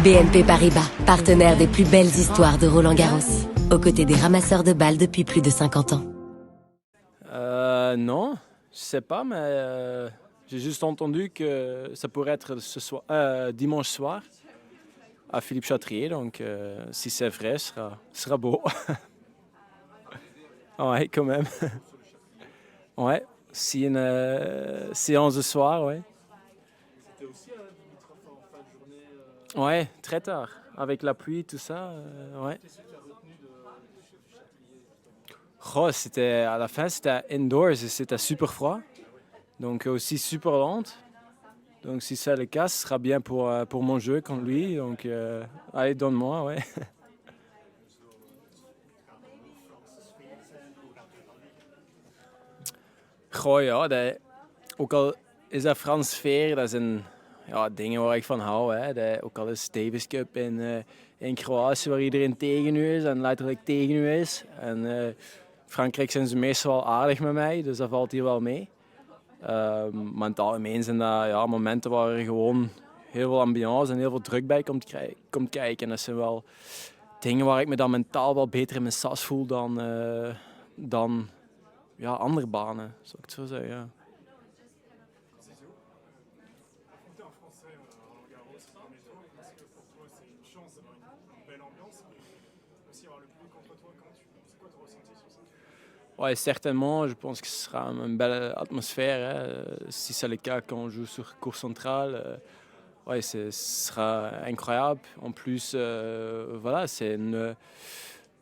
BNP Paribas, partenaire des plus belles histoires de Roland-Garros, aux côtés des ramasseurs de balles depuis plus de 50 ans. Non, je sais pas, mais j'ai juste entendu que ça pourrait être dimanche soir à Philippe Chatrier, donc si c'est vrai, ce sera beau. Ouais, quand même. Ouais, si une séance de soir, ouais. C'était aussi un limitrophe en fin de journée. Ouais, très tard, avec la pluie, tout ça, ouais. Qu'est-ce que tu as retenu du Châtelier? Oh, à la fin, c'était indoors et c'était super froid, donc aussi super lente. Donc si c'est le cas, ce sera bien pour mon jeu contre lui. Donc allez, donne-moi, ouais. Goh ja, ook al is dat Frans sfeer, dat zijn dingen waar ik van hou. Hè. Ook al is Davis Cup in Kroatië waar iedereen tegen u is en letterlijk tegen u is. En Frankrijk zijn ze meestal wel aardig met mij, dus dat valt hier wel mee. Maar in het algemeen zijn dat momenten waar er gewoon heel veel ambiance en heel veel druk bij komt kijken. En dat zijn wel dingen waar ik me dan mentaal wel beter in mijn sas voel dan andere banen, zou ik het zo zeggen. Ja. Affronter un Français à Roland Garros, premier tour, est-ce que pour toi c'est une chance d'avoir une belle ambiance, mais aussi avoir le public contre toi? C'est quoi ton ressenti sur ça? Ouais, certainement, je pense que ce sera une belle atmosphère. Hein. Si c'est le cas quand on joue sur court central, ouais, ce sera incroyable. En plus, voilà, c'est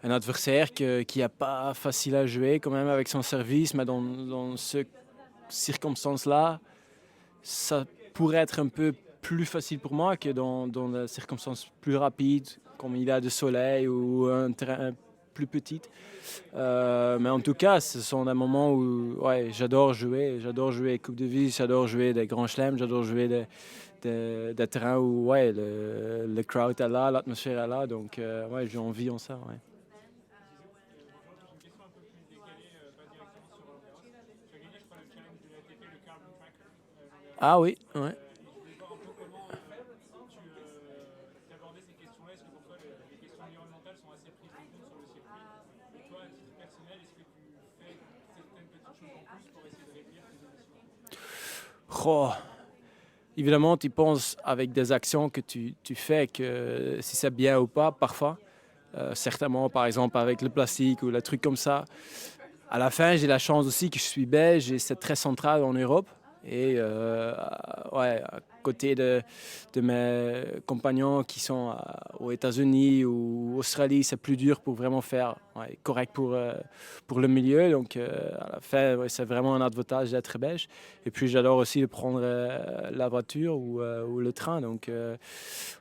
un adversaire qui n'est pas facile à jouer quand même avec son service, mais dans ces circonstances-là, ça pourrait être un peu plus facile pour moi que dans des circonstances plus rapides, comme il y a du soleil ou un terrain plus petit. Mais en tout cas, ce sont des moments où ouais, j'adore jouer Coupe de Vie, j'adore jouer des grands chelems, j'adore jouer des terrains où ouais, le crowd est là, l'atmosphère est là, donc ouais, j'ai envie en ça. Ouais. Ah oui, ouais. Oh, évidemment, tu penses avec des actions que tu fais que si c'est bien ou pas, parfois. Certainement, par exemple, avec le plastique ou les trucs comme ça. À la fin, j'ai la chance aussi que je suis belge et c'est très central en Europe. Et ouais, à côté de mes compagnons qui sont aux États-Unis ou Australie, c'est plus dur pour vraiment faire correct pour le milieu. Donc à la fin, ouais, c'est vraiment un avantage d'être belge. Et puis j'adore aussi prendre la voiture ou le train. Donc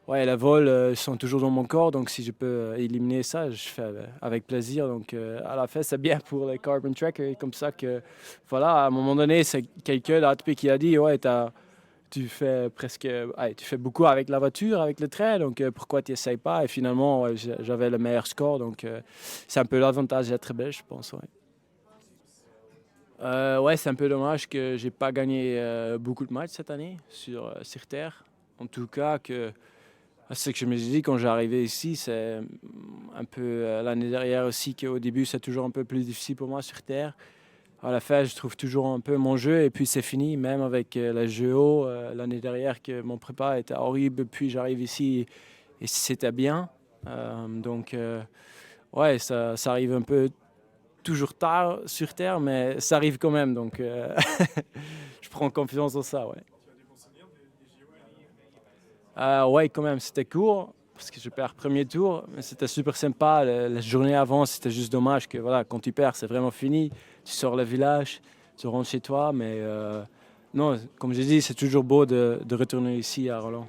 ouais, les vols sont toujours dans mon corps. Donc si je peux éliminer ça, je fais avec plaisir. Donc à la fin, c'est bien pour les Carbon Tracker. Comme ça que voilà, à un moment donné, c'est quelqu'un d'ATP qui a dit ouais, tu fais beaucoup avec la voiture, avec le train, donc pourquoi tu n'essayes pas? Et finalement, ouais, j'avais le meilleur score, donc c'est un peu l'avantage d'être belge, je pense. Ouais, ouais, c'est un peu dommage que j'ai pas gagné beaucoup de matchs cette année sur terre. En tout cas, c'est ce que je me suis dit quand j'ai arrivé ici, c'est un peu l'année dernière aussi qu'au début c'est toujours un peu plus difficile pour moi sur terre. À la fin, je trouve toujours un peu mon jeu et puis c'est fini, même avec la GO l'année dernière que mon prépa était horrible, puis j'arrive ici et c'était bien. Donc ouais, ça arrive un peu toujours tard sur terre, mais ça arrive quand même, donc je prends confiance en ça. Ouais. Tu as des bons souvenirs des JO? Ouais, quand même, c'était court parce que je perds premier tour, mais c'était super sympa. La journée avant, c'était juste dommage que voilà, quand tu perds, c'est vraiment fini. Tu sors le village, tu rentres chez toi, mais non, comme j'ai dit, c'est toujours beau de retourner ici à Roland.